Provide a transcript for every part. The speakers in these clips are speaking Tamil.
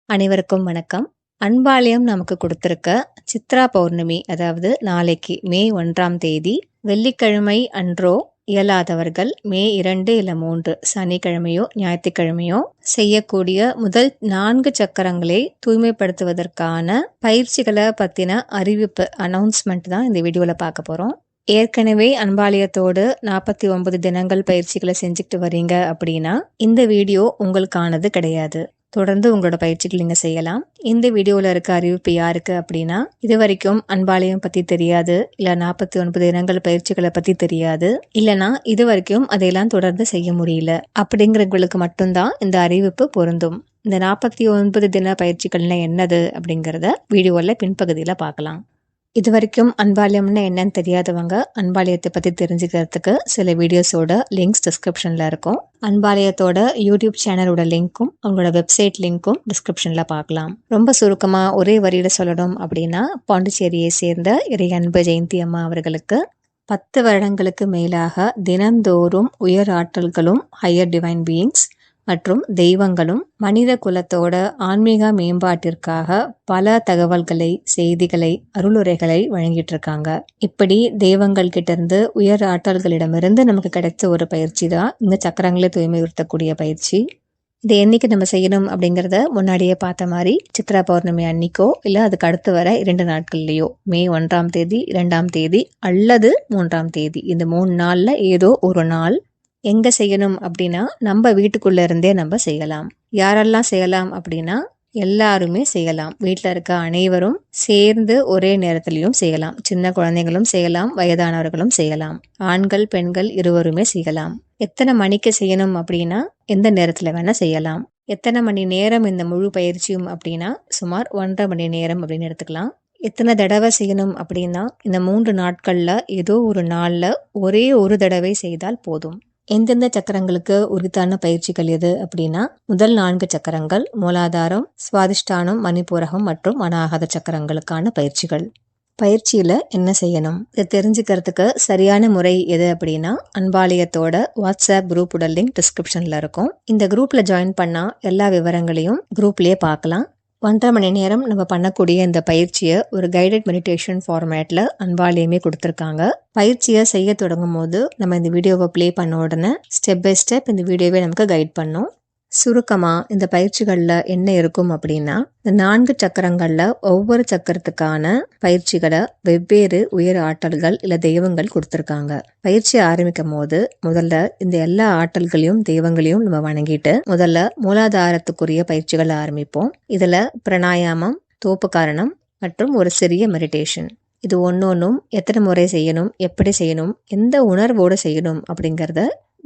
அனைவருக்கும் வணக்கம். அன்பாலயம் நமக்கு கொடுத்திருக்க சித்ரா பௌர்ணமி, அதாவது நாளைக்கு மே 1ஆம் தேதி வெள்ளிக்கிழமை அன்றோ இயலாதவர்கள் மே 2 இல்ல 3 சனிக்கிழமையோ ஞாயிற்றுக்கிழமையோ செய்யக்கூடிய முதல் 4 சக்கரங்களை தூய்மைப்படுத்துவதற்கான பயிற்சிகளை பத்தின அறிவிப்பு அனௌன்ஸ்மெண்ட் தான் இந்த வீடியோல பார்க்க போறோம். ஏற்கனவே அன்பாலயத்தோடு 49 தினங்கள் பயிற்சிகளை செஞ்சுக்கிட்டு வரீங்க அப்படின்னா இந்த வீடியோ உங்களுக்கானது கிடையாது. தொடர்ந்து உங்களோட பயிற்சிகள் நீங்க செய்யலாம். இந்த வீடியோல இருக்க அறிவிப்பு யாருக்கு அப்படின்னா, இது வரைக்கும் அன்பாலயம் பத்தி தெரியாது, இல்ல 49 தினங்கள் பயிற்சிகளை பத்தி தெரியாது, இல்லனா இது வரைக்கும் அதையெல்லாம் தொடர்ந்து செய்ய முடியல அப்படிங்கிறவங்களுக்கு மட்டும்தான் இந்த அறிவிப்பு பொருந்தும். இந்த 49 தின பயிற்சிகள்னா என்னது அப்படிங்கிறத வீடியோல பின்பகுதியில பார்க்கலாம். இது வரைக்கும் அன்பாலயம்னா என்னன்னு தெரியாதவங்க அன்பாலயத்தை பற்றி தெரிஞ்சுக்கிறதுக்கு சில வீடியோஸோட லிங்க்ஸ் டிஸ்கிரிப்ஷனில் இருக்கும். அன்பாலயத்தோட யூடியூப் சேனலோட லிங்க்கும் அவங்களோட வெப்சைட் லிங்க்கும் டிஸ்கிரிப்ஷனில் பார்க்கலாம். ரொம்ப சுருக்கமாக ஒரே வரியில் சொல்லணும் அப்படின்னா, பாண்டிச்சேரியை சேர்ந்த இறை அன்பு ஜெயந்தி அம்மா அவர்களுக்கு 10 வருடங்களுக்கு மேலாக தினந்தோறும் உயர் ஆற்றல்களும் ஹையர் டிவைன் பீயிங்ஸ் மற்றும் தெய்வங்களும் மனித குலத்தோட ஆன்மீக மேம்பாட்டிற்காக பல தகவல்களை, செய்திகளை, அருளுரைகளை வழங்கிட்டு இருக்காங்க. இப்படி தெய்வங்கள் கிட்ட இருந்து, உயர் ஆற்றல்களிடமிருந்து நமக்கு கிடைச்ச ஒரு பயிற்சி தான் இந்த சக்கரங்களை தூய்மைப்படுத்தக்கூடிய பயிற்சி. இதை என்னைக்கு நம்ம செய்யணும் அப்படிங்கிறத முன்னாடியே பார்த்த மாதிரி சித்ரா பௌர்ணமி அன்னைக்கோ இல்லை அதுக்கு அடுத்து வர 2 நாட்கள்லையோ, மே 1ஆம் தேதி, 2ஆம் தேதி அல்லது 3ஆம் தேதி, இந்த 3 நாள்ல ஏதோ ஒரு நாள் எங்க செய்யணும் அப்படின்னா நம்ம வீட்டுக்குள்ள இருந்தே நம்ம செய்யலாம். யாரெல்லாம் செய்யலாம் அப்படின்னா, எல்லாருமே செய்யலாம். வீட்டில் இருக்க அனைவரும் சேர்ந்து ஒரே நேரத்திலையும் செய்யலாம். சின்ன குழந்தைகளும் செய்யலாம், வயதானவர்களும் செய்யலாம். ஆண்கள் பெண்கள் இருவருமே செய்யலாம். எத்தனை மணிக்கு செய்யணும் அப்படின்னா, எந்த நேரத்தில் வேணா செய்யலாம். எத்தனை மணி நேரம் இந்த முழு பயிற்சியும் அப்படின்னா, சுமார் 1.5 மணி நேரம் அப்படின்னு எடுத்துக்கலாம். எத்தனை தடவை செய்யணும் அப்படின்னா, இந்த 3 நாட்கள்ல ஏதோ ஒரு நாள்ல ஒரே ஒரு தடவை செய்தால் போதும். எந்தெந்த சக்கரங்களுக்கு உரித்தான பயிற்சிகள் எது அப்படின்னா, முதல் 4 சக்கரங்கள் மூலாதாரம், சுவாதிஷ்டானம், மணிப்பூரகம் மற்றும் அநாகத சக்கரங்களுக்கான பயிற்சிகள். பயிற்சியில என்ன செய்யணும் இதை தெரிஞ்சுக்கிறதுக்கு சரியான முறை எது அப்படின்னா, அன்பாலயத்தோட வாட்ஸ்அப் குரூப்போட லிங்க் டிஸ்கிரிப்ஷன்ல இருக்கும். இந்த குரூப்ல ஜாயின் பண்ணா எல்லா விவரங்களையும் குரூப்லயே பார்க்கலாம். 1.5 மணி நேரம் நம்ம பண்ணக்கூடிய இந்த பயிற்சியை ஒரு கைடட் மெடிடேஷன் ஃபார்மேட்டில் அன்பாலயமே கொடுத்துருக்காங்க. பயிற்சியை செய்ய தொடங்கும் போது நம்ம இந்த வீடியோவை ப்ளே பண்ண உடனே ஸ்டெப் பை ஸ்டெப் இந்த வீடியோவே நமக்கு கைட் பண்ணும். சுருக்கமாக இந்த பயிற்சிகளில் என்ன இருக்கும் அப்படின்னா, இந்த 4 சக்கரங்களில் ஒவ்வொரு சக்கரத்துக்கான பயிற்சிகளை வெவ்வேறு உயர் ஆற்றல்கள் இல்லை தெய்வங்கள் கொடுத்துருக்காங்க. பயிற்சியை ஆரம்பிக்கும் போது முதல்ல இந்த எல்லா ஆற்றல்களையும் தெய்வங்களையும் நம்ம வணங்கிட்டு முதல்ல மூலாதாரத்துக்குரிய பயிற்சிகளை ஆரம்பிப்போம். இதில் பிராணாயாமம், தோப்பு காரணம் மற்றும் ஒரு சிறிய மெடிடேஷன். இது ஒன்னொன்னும் எத்தனை முறை செய்யணும், எப்படி செய்யணும், எந்த உணர்வோடு செய்யணும் அப்படிங்கிறத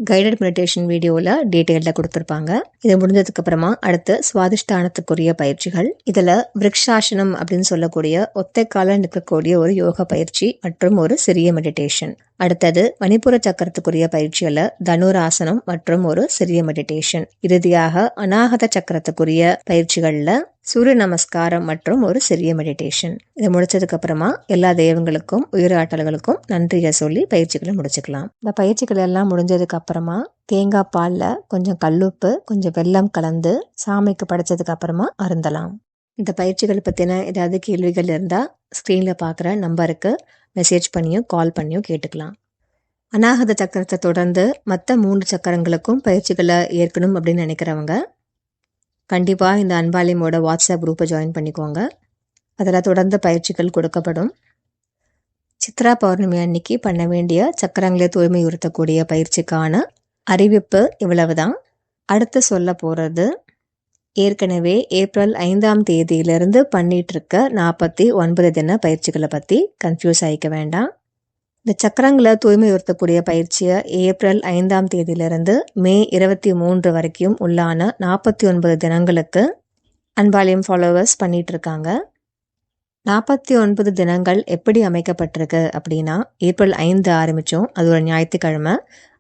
கைடட் மெடிடேஷன் வீடியோவில் டீட்டெயிலில் கொடுத்துருப்பாங்க. இது முடிஞ்சதுக்கு அப்புறமா அடுத்து சுவாதிஷ்டானத்துக்குரிய பயிற்சிகள். இதில் விருக்ஷாசனம் அப்படின்னு சொல்லக்கூடிய ஒத்தை கால நிற்கக்கூடிய ஒரு யோகா பயிற்சி மற்றும் ஒரு சிறிய மெடிடேஷன். அடுத்தது மணிப்புர சக்கரத்துக்குரிய பயிற்சியில் தனுராசனம் மற்றும் ஒரு சிறிய மெடிடேஷன். இறுதியாக அநாகத சக்கரத்துக்குரிய பயிற்சிகளில் சூரிய நமஸ்காரம் மற்றும் ஒரு சிறிய மெடிடேஷன். இதை முடிச்சதுக்கு அப்புறமா எல்லா தெய்வங்களுக்கும் உயிர் ஆற்றல்களுக்கும் நன்றியை சொல்லி பயிற்சிகளை முடிச்சுக்கலாம். இந்த பயிற்சிகள் எல்லாம் முடிஞ்சதுக்கு அப்புறமா தேங்காய் பாலில் கொஞ்சம் கல்லுப்பு, கொஞ்சம் வெல்லம் கலந்து சாமிக்கு படைச்சதுக்கு அப்புறமா அருந்தலாம். இந்த பயிற்சிகள் பற்றின ஏதாவது கேள்விகள் இருந்தால் ஸ்க்ரீனில் பார்க்குற நம்பருக்கு மெசேஜ் பண்ணியும் கால் பண்ணியும் கேட்டுக்கலாம். அநாகத சக்கரத்தை தொடர்ந்து மற்ற 3 சக்கரங்களுக்கும் பயிற்சிகளை ஏற்கணும் அப்படின்னு நினைக்கிறவங்க கண்டிப்பாக இந்த அன்பாலயமோட வாட்ஸ்அப் குரூப்பை ஜாயின் பண்ணிக்கோங்க. அதில் தொடர்ந்து பயிற்சிகள் கொடுக்கப்படும். சித்ரா பௌர்ணமி அன்னைக்கு பண்ண வேண்டிய சக்கரங்களை தூய்மை உறுத்தக்கூடிய பயிற்சிக்கான அறிவிப்பு இவ்வளவுதான். அடுத்து சொல்ல போகிறது, ஏற்கனவே ஏப்ரல் 5ஆம் தேதியிலிருந்து பண்ணிட்டு இருக்க 49 தின பயிற்சிகளை பற்றி கன்ஃபியூஸ் ஆகிக்க வேண்டாம். இந்த சக்கரங்களை தூய்மை உறுத்தக்கூடிய பயிற்சியை ஏப்ரல் 5ஆம் தேதியிலிருந்து மே 23 வரைக்கும் உள்ளான 49 தினங்களுக்கு அன்பாலயம் ஃபாலோவர்ஸ் பண்ணிட்டு இருக்காங்க. 49 தினங்கள் எப்படி அமைக்கப்பட்டிருக்கு அப்படின்னா, ஏப்ரல் 5 ஆரம்பித்தோம், அது ஒரு ஞாயிற்றுக்கிழமை.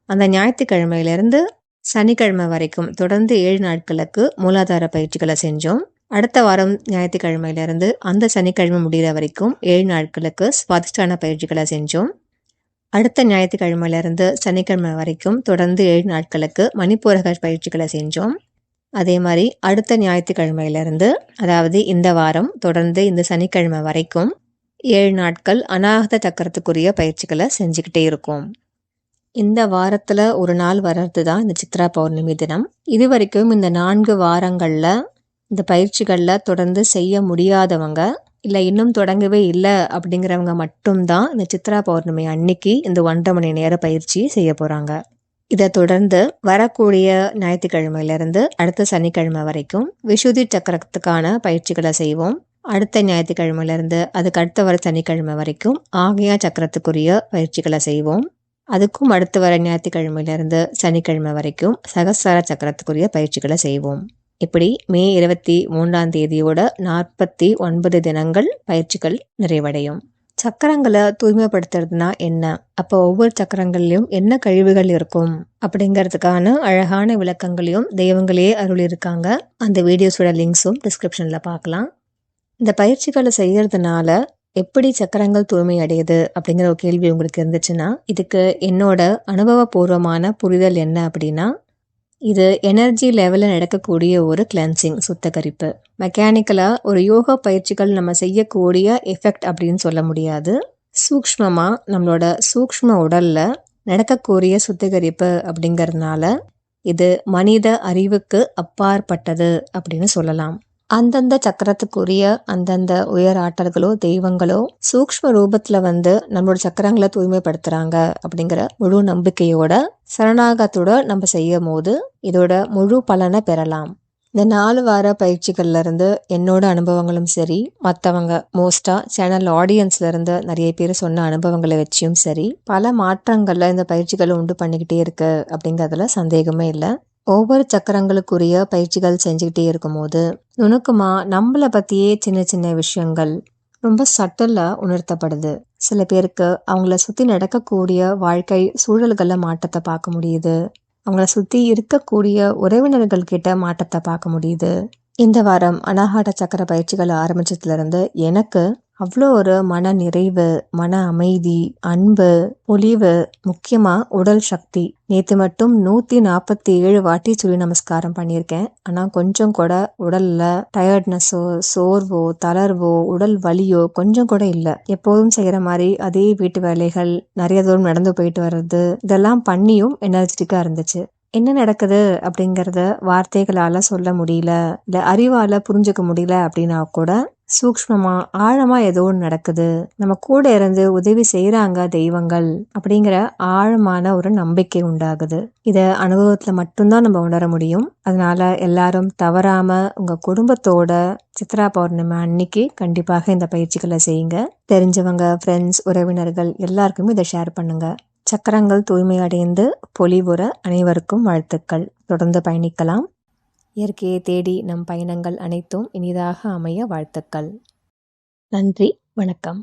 அந்த ஞாயிற்றுக்கிழமையிலேருந்து சனிக்கிழமை வரைக்கும் தொடர்ந்து 7 நாட்களுக்கு மூலாதார பயிற்சிகளை செஞ்சோம். அடுத்த வாரம் ஞாயிற்றுக்கிழமையிலேருந்து அந்த சனிக்கிழமை முடிகிற வரைக்கும் 7 நாட்களுக்கு சுவாதிஷ்டான பயிற்சிகளை செஞ்சோம். அடுத்த ஞாயிற்றுக்கிழமையிலேருந்து சனிக்கிழமை வரைக்கும் தொடர்ந்து 7 நாட்களுக்கு மணிப்பூரக பயிற்சிகளை செஞ்சோம். அதே மாதிரி அடுத்த ஞாயிற்றுக்கிழமையிலிருந்து, அதாவது இந்த வாரம் தொடர்ந்து இந்த சனிக்கிழமை வரைக்கும் 7 நாட்கள் அநாகத சக்கரத்துக்குரிய பயிற்சிகளை செஞ்சுக்கிட்டே இருக்கோம். இந்த வாரத்தில் ஒரு நாள் வர்றது தான் இந்த சித்ரா பௌர்ணமி தினம். இது வரைக்கும் இந்த 4 வாரங்களில் இந்த பயிற்சிகளில் தொடர்ந்து செய்ய முடியாதவங்க, இல்லை இன்னும் தொடங்கவே இல்லை அப்படிங்கிறவங்க மட்டும்தான் இந்த சித்ரா பௌர்ணமி அன்னைக்கு இந்த 1.5 மணி நேர பயிற்சி செய்ய போகிறாங்க. இதை தொடர்ந்து வரக்கூடிய ஞாயிற்றுக்கிழமையிலிருந்து அடுத்த சனிக்கிழமை வரைக்கும் விஷுதி சக்கரத்துக்கான பயிற்சிகளை செய்வோம். அடுத்த ஞாயிற்றுக்கிழமையிலிருந்து அதுக்கு அடுத்த வர சனிக்கிழமை வரைக்கும் ஆக்ஞா சக்கரத்துக்குரிய பயிற்சிகளை செய்வோம். அதுக்கும் அடுத்து வர ஞாயிற்றுக்கிழமையிலிருந்து சனிக்கிழமை வரைக்கும் சகஸ்ர சக்கரத்துக்குரிய பயிற்சிகளை செய்வோம். இப்படி மே 23ஆம் தேதியோட 49 தினங்கள் பயிற்சிகள் நிறைவடையும். சக்கரங்களை தூய்மைப்படுத்துறதுனா என்ன, அப்போ ஒவ்வொரு சக்கரங்கள்லையும் என்ன கழிவுகள் இருக்கும் அப்படிங்கிறதுக்கான அழகான விளக்கங்களையும் தெய்வங்களே அருளியிருக்காங்க. அந்த வீடியோஸோட லிங்க்ஸும் டிஸ்கிரிப்ஷனில் பார்க்கலாம். இந்த பயிற்சிகளை செய்யறதுனால எப்படி சக்கரங்கள் தூய்மை அடையுது அப்படிங்கிற ஒரு கேள்வி உங்களுக்கு இருந்துச்சுன்னா, இதுக்கு என்னோட அனுபவபூர்வமான புரிதல் என்ன அப்படின்னா, இது எனர்ஜி லெவலில் நடக்கக்கூடிய ஒரு கிளென்சிங், சுத்தகரிப்பு. மெக்கானிக்கலாக ஒரு யோகா பயிற்சிகள் நம்ம செய்யக்கூடிய எஃபெக்ட் அப்படின்னு சொல்ல முடியாது. சூக்ஷ்மமாக நம்மளோட சூக்ஷ்ம உடலில் நடக்கக்கூடிய சுத்திகரிப்பு அப்படிங்கிறதுனால இது மனித அறிவுக்கு அப்பாற்பட்டது அப்படின்னு சொல்லலாம். அந்தந்த சக்கரத்துக்குரிய அந்தந்த உயர் ஆற்றல்களோ தெய்வங்களோ சூக்ஷ்ம ரூபத்தில் வந்து நம்மளோட சக்கரங்களை தூய்மைப்படுத்துகிறாங்க அப்படிங்கிற முழு நம்பிக்கையோட சரணாகத்தோட நம்ம செய்யும் போது இதோட முழு பலனை பெறலாம். இந்த 4 வார பயிற்சிகள்ல இருந்து என்னோட அனுபவங்களும் சரி, மற்றவங்க மோஸ்ட்டாக சேனல் ஆடியன்ஸ்ல இருந்து நிறைய பேர் சொன்ன அனுபவங்களை வச்சியும் சரி, பல மாற்றங்களில் இந்த பயிற்சிகளை உண்டு பண்ணிக்கிட்டே இருக்கு அப்படிங்கிறதுல சந்தேகமே இல்லை. ஒவ்வொரு சக்கரங்களுக்குரிய பயிற்சிகள் செஞ்சுக்கிட்டே இருக்கும்போது நுணுக்கமாக நம்மளை பற்றியே சின்ன சின்ன விஷயங்கள் ரொம்ப சட்டலாக உணர்த்தப்படுது. சில பேருக்கு அவங்கள சுற்றி நடக்கக்கூடிய வாழ்க்கை சூழல்களில் மாற்றத்தை பார்க்க முடியுது. அவங்கள சுற்றி இருக்கக்கூடிய உறவினர்கள் கிட்ட மாற்றத்தை பார்க்க முடியுது. இந்த வாரம் அநாகத சக்கர பயிற்சிகள் ஆரம்பிச்சதுலேருந்து எனக்கு அவ்வளோ ஒரு மன நிறைவு, மன அமைதி, அன்பு, பொலிவு, முக்கியமாக உடல் சக்தி. நேற்று மட்டும் 147 வாட்டி சூரிய நமஸ்காரம் பண்ணியிருக்கேன். ஆனால் கொஞ்சம் கூட உடலில் டயர்ட்னஸோ, சோர்வோ, தளர்வோ, உடல் வலியோ கொஞ்சம் கூட இல்லை. எப்போதும் செய்கிற மாதிரி அதே வீட்டு வேலைகள், நிறைய தூரம் நடந்து போயிட்டு வர்றது, இதெல்லாம் பண்ணியும் எனர்ஜெட்டிக்காக இருந்துச்சு. என்ன நடக்குது அப்படிங்கிறத வார்த்தைகளால் சொல்ல முடியல, இல்லை அறிவால் புரிஞ்சுக்க முடியல அப்படின்னா கூட சூக்ஷ்மமா ஆழமா ஏதோ ஒன்று நடக்குது, நம்ம கூட இருந்து உதவி செய்யறாங்க தெய்வங்கள் அப்படிங்கிற ஆழமான ஒரு நம்பிக்கை உண்டாகுது. இதை அனுபவத்துல மட்டும்தான் நம்ம உணர முடியும். அதனால எல்லாரும் தவறாம உங்க குடும்பத்தோட சித்ரா பௌர்ணமி அன்னைக்கு கண்டிப்பாக இந்த பயிற்சிகளை செய்யுங்க. தெரிஞ்சவங்க, ஃப்ரெண்ட்ஸ், உறவினர்கள் எல்லாருக்குமே இதை ஷேர் பண்ணுங்க. சக்கரங்கள் தூய்மை அடைந்து பொலிவுற அனைவருக்கும் வாழ்த்துக்கள். தொடர்ந்து பயணிக்கலாம். இயற்கையை தேடி நம் பயணங்கள் அனைத்தும் இனிதாக அமைய வாழ்த்துக்கள். நன்றி, வணக்கம்.